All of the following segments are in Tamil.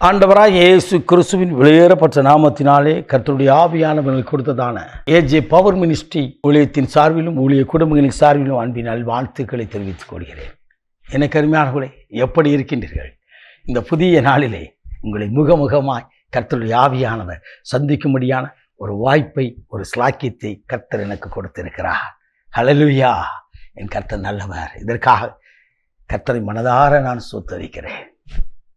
ஆண்டவராய் இயேசு கிறிஸ்துவின் வெளியேறப்பட்ட நாமத்தினாலே கர்த்தருடைய ஆவியானவர்களுக்கு கொடுத்ததான ஏஜே பவர் மினிஸ்ட்ரி ஊழியத்தின் சார்பிலும் ஊழிய குடும்பங்களின் சார்பிலும் அன்பினால் வாழ்த்துக்களை தெரிவித்துக் கொள்கிறேன். எனக்கு அருமையானவர்களே, எப்படி இருக்கின்றீர்கள்? இந்த புதிய நாளிலே உங்களை முகமுகமாய் கர்த்தருடைய ஆவியானவர் சந்திக்கும்படியான ஒரு வாய்ப்பை, ஒரு ஸ்லாக்கியத்தை கர்த்தர் எனக்கு கொடுத்திருக்கிறார். ஹல்லேலூயா! என் கர்த்தர் நல்லவர். இதற்காக கர்த்தரை மனதார நான் ஸ்தோத்திரிக்கிறேன்.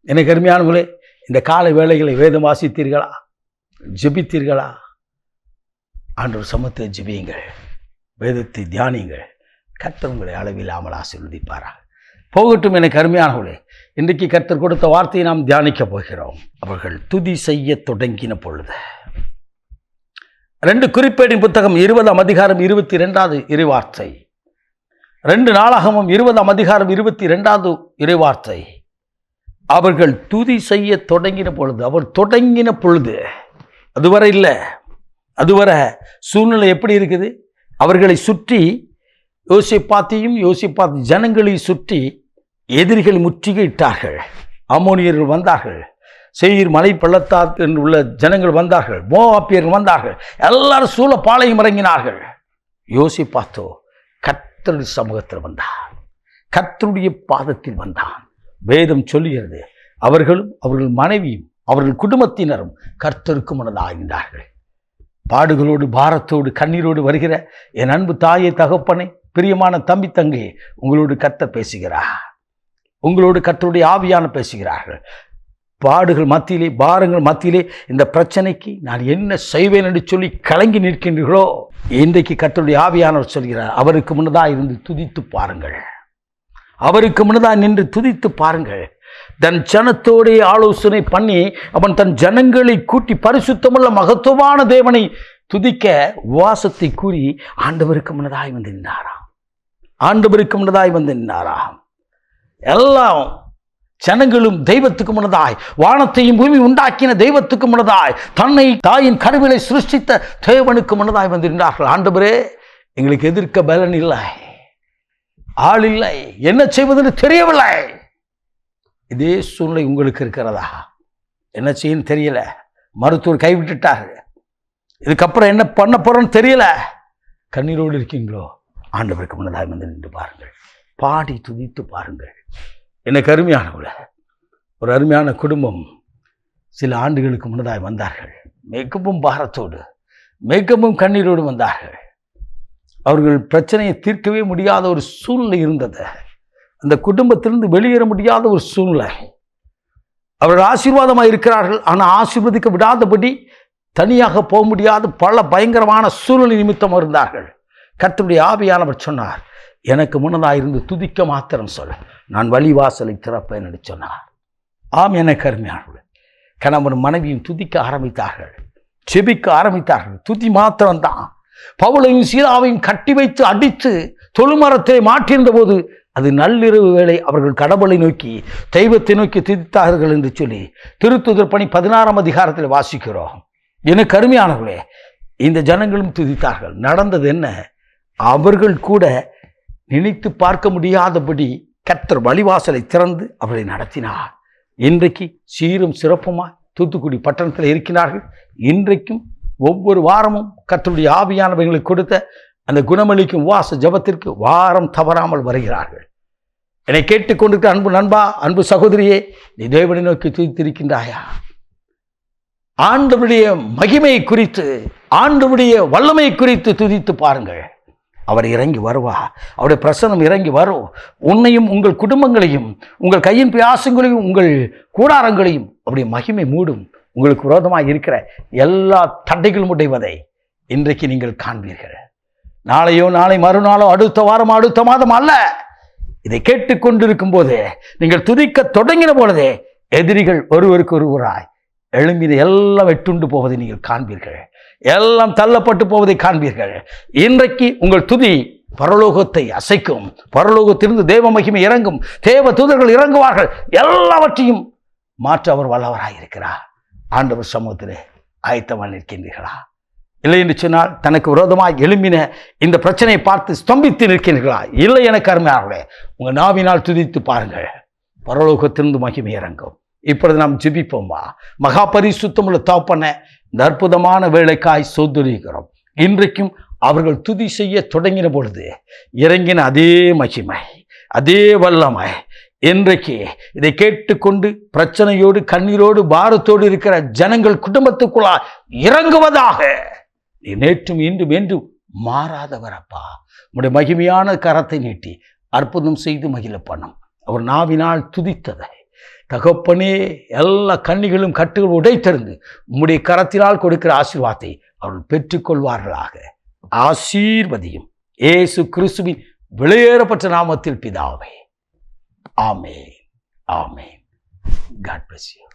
எனக்கு அருமையானவர்களே, இந்த காலை வேளைகளை வேதம் வாசித்தீர்களா? ஜெபித்தீர்களா? ஆண்டவர் சமூகத்தில் ஜெபியுங்கள், வேதத்தை தியானியுங்கள். கர்த்தர் உங்களை அளவில்லாமல் ஆசீர்வதிப்பாராக. போகட்டும். எனக்கு அருமையானவர்களே, இன்றைக்கு கர்த்தர் கொடுத்த வார்த்தையை நாம் தியானிக்க போகிறோம். அவர்கள் துதி செய்ய தொடங்கின பொழுது. 2 குறிப்பேடின் புத்தகம் 20ஆம் அதிகாரம் 22வது இறைவார்த்தை. 2 நாளாகமும் 20ஆம் அதிகாரம் 22வது இறைவார்த்தை. அவர்கள் துதி செய்ய தொடங்கின பொழுது. அவர் தொடங்கின பொழுது, அதுவரை இல்லை. அதுவரை சூழ்நிலை எப்படி இருக்குது? அவர்களை சுற்றி யோசிப்பாத் ஜனங்களை சுற்றி எதிரிகள் முற்றுகையிட்டார்கள். அம்மோனியர்கள் வந்தார்கள், சேயீர் மலை பள்ளத்தாக்கில் உள்ள ஜனங்கள் வந்தார்கள், மோவாபியர்கள் வந்தார்கள். எல்லாரும் சூழ பாளையம் இறங்கினார்கள். யோசிப்பாத்தோ கர்த்தருடைய சமூகத்தில் வந்தான், கர்த்தருடைய பாதத்தில் வந்தான். வேதம் சொல்லுகிறது, அவர்களும் அவர்கள் மனைவியும் அவர்கள் குடும்பத்தினரும் கர்த்தருக்கு முன்னதாகின்றார்கள். பாடுகளோடு, பாரத்தோடு, கண்ணீரோடு வருகிற என் அன்பு தாயை, தகப்பனை, பிரியமான தம்பி, தங்கை, உங்களோடு கர்த்தர் பேசுகிறார். உங்களோடு கர்த்தருடைய ஆவியான பேசுகிறார்கள். பாடுகள் மத்தியிலே, பாரங்கள் மத்தியிலே இந்த பிரச்சனைக்கு நான் என்ன செய்வேன் என்று சொல்லி கலங்கி நிற்கின்றீர்களோ, இன்றைக்கு கர்த்தருடைய ஆவியானவர் சொல்கிறார், அவருக்கு முன்னதாக இருந்து துதித்து பாருங்கள். அவருக்கு முன்னதாக நின்று துதித்து பாருங்கள். தன் ஜனத்தோடு ஆலோசனை பண்ணி அவன் தன் ஜனங்களை கூட்டி பரிசுத்தமுள்ள மகத்துவமான தேவனை துதிக்க உபவாசத்தை கூறி ஆண்டவருக்கு முன்னதாய் வந்து நின்றாராம். ஆண்டவருக்கு முன்னதாய் வந்து நின்றாராம். எல்லாம் ஜனங்களும் தெய்வத்துக்கு முன்னதாய், வானத்தையும் பூமி உண்டாக்கின தெய்வத்துக்கு முன்னதாய், தன்னை தாயின் கருவிலை சிருஷ்டித்த தேவனுக்கு முன்னதாய் வந்து நின்றார்கள். ஆண்டவரே, எங்களுக்கு எதிர்க்க பலன் இல்லை, ஆள் இல்லை, என்ன செய்வதுன்னு தெரியவில்லை. இதே சூழ்நிலை உங்களுக்கு இருக்கிறதா? என்ன செய்யணும் தெரியல, மருத்துவர் கைவிட்டுட்டாரு, இதுக்கப்புறம் என்ன பண்ண போறோன்னு தெரியல, கண்ணீரோடு இருக்கீங்களோ? ஆண்டவருக்கு முன்னதாக வந்து நின்று பாருங்கள், பாடி துதித்து பாருங்கள். எனக்கு அருமையானவள, ஒரு அருமையான குடும்பம் சில ஆண்டுகளுக்கு முன்னதாக வந்தார்கள். மிகவும் பாரத்தோடு, மிகவும் கண்ணீரோடு வந்தார்கள். அவர்கள் பிரச்சனையை தீர்க்கவே முடியாத ஒரு சூழ்நிலை இருந்தது. அந்த குடும்பத்திலிருந்து வெளியேற முடியாத ஒரு சூழ்நிலை. அவர்கள் ஆசீர்வாதமாக இருக்கிறார்கள், ஆனால் ஆசீர்வதிக்க விடாதபடி தனியாக போக முடியாத பல பயங்கரமான சூழ்நிலை நிமித்தம் இருந்தார்கள். கர்த்தருடைய ஆவியானவர் சொன்னார், எனக்கு முன்னதாக இருந்து துதிக்க மாத்திரம் சொல், நான் வழிவாசலை திறப்பேன் என்று சொன்னார். ஆம், எனக்கு அருமையானவர்கள், கணவன் மனைவியும் துதிக்க ஆரம்பித்தார்கள், செபிக்க ஆரம்பித்தார்கள். துதி மாத்திரம்தான். பவுலையும் சீலாவையும் கட்டி வைத்து அடித்து தொழுமரத்தை மாற்றியிருந்த போது அது நள்ளிரவு வேளை அவர்கள் கடவுளை நோக்கி, தெய்வத்தை நோக்கி துதித்தார்கள் என்று சொல்லி திருத்துதர் பணி 16ஆம் அதிகாரத்தில் வாசிக்கிறோம். எனக்கு அருமையானவர்களே, இந்த ஜனங்களும் துதித்தார்கள். நடந்தது என்ன? அவர்கள் கூட நினைத்து பார்க்க முடியாதபடி கர்த்தர் வழிவாசலை திறந்து அவர்களை நடத்தினார். இன்றைக்கு சீரும் சிறப்புமாய் தூத்துக்குடி பட்டணத்தில் இருக்கிறார்கள். இன்றைக்கும் ஒவ்வொரு வாரமும் கர்த்தருடைய ஆவியானவர்களுக்கு கொடுத்த அந்த குணமளிக்கும் உபவாச ஜபத்திற்கு வாரம் தவறாமல் வருகிறார்கள். என்னை கேட்டுக்கொண்டிருக்க அன்பு நண்பா, அன்பு சகோதரியே, நீ தேவனை நோக்கி துதித்திருக்கின்றாயா? ஆண்டவருடைய மகிமையை குறித்து, ஆண்டவருடைய வல்லமை குறித்து துதித்து பாருங்கள். அவர் இறங்கி வருவா, அவருடைய பிரசன்னம் இறங்கி வரும். உன்னையும் உங்கள் குடும்பங்களையும் உங்கள் கையின் பிரயாசங்களையும் உங்கள் கூடாரங்களையும் அவருடைய மகிமை மூடும். உங்களுக்கு விரோதமாக இருக்கிற எல்லா தடைகளும் உடைவதை இன்றைக்கு நீங்கள் காண்பீர்கள். நாளையோ, நாளை மறுநாளோ, அடுத்த வாரம், அடுத்த மாதம் அல்ல. இதை கேட்டுக்கொண்டிருக்கும் போதே, நீங்கள் துதிக்க தொடங்கின பொழுதே எதிரிகள் ஒருவருக்கு ஒருவராய் எழும்பின எல்லாம் வெட்டுண்டு போவதை நீங்கள் காண்பீர்கள். எல்லாம் தள்ளப்பட்டு போவதை காண்பீர்கள். இன்றைக்கு உங்கள் துதி பரலோகத்தை அசைக்கும். பரலோகத்திலிருந்து தேவ மகிமை இறங்கும், தேவ தூதர்கள் இறங்குவார்கள். எல்லாவற்றையும் மாற்ற அவர் வல்லவராயிருக்கிறார். ஆண்டவர் சமூகத்திலே ஆயத்தமாக நிற்கின்றீர்களா? இல்லை என்று சொன்னால் தனக்கு விரோதமாக எழும்பின இந்த பிரச்சனையை பார்த்து ஸ்தம்பித்து நிற்கிறீர்களா? இல்லை, எனக்கு அருமையானவர்களே, உங்கள் நாவினால் துதித்து பாருங்கள். பரலோகத்திலிருந்து மகிமை இறங்கும். இப்பொழுது நாம் ஜெபிப்போமா. மகா பரிசுத்தமுள்ள தகப்பனே, இந்த அற்புதமான வேலைக்காய் சோதரிக்கிறோம். இன்றைக்கும் அவர்கள் துதி செய்ய தொடங்கின பொழுது இறங்கின அதே மகிமை, அதே வல்லமை இன்றைக்கு இதை கேட்டுக்கொண்டு பிரச்சனையோடு கண்ணீரோடு பாரத்தோடு இருக்கிற ஜனங்கள் குடும்பத்துக்குள்ளா இறங்குவதாக. நீ நேற்றும் இன்றும் என்றும் மாறாதவரப்பா. உடைய மகிமையான கரத்தை நீட்டி அற்புதம் செய்து மகிழ பண்ணும். அவர் நாவினால் துதித்ததை தகப்பனே, எல்லா கண்ணிகளும் கட்டுகள் உடைத்தெறிந்து உம்முடைய கரத்தினால் கொடுக்கிற ஆசீர்வாதத்தை அவர்கள் பெற்றுக்கொள்வார்களாக. ஆசீர்வதியும் இயேசு கிறிஸ்துவின் வெளியேறப்பட்ட நாமத்தில் பிதாவே. ஆமென். ஆமென். God bless you.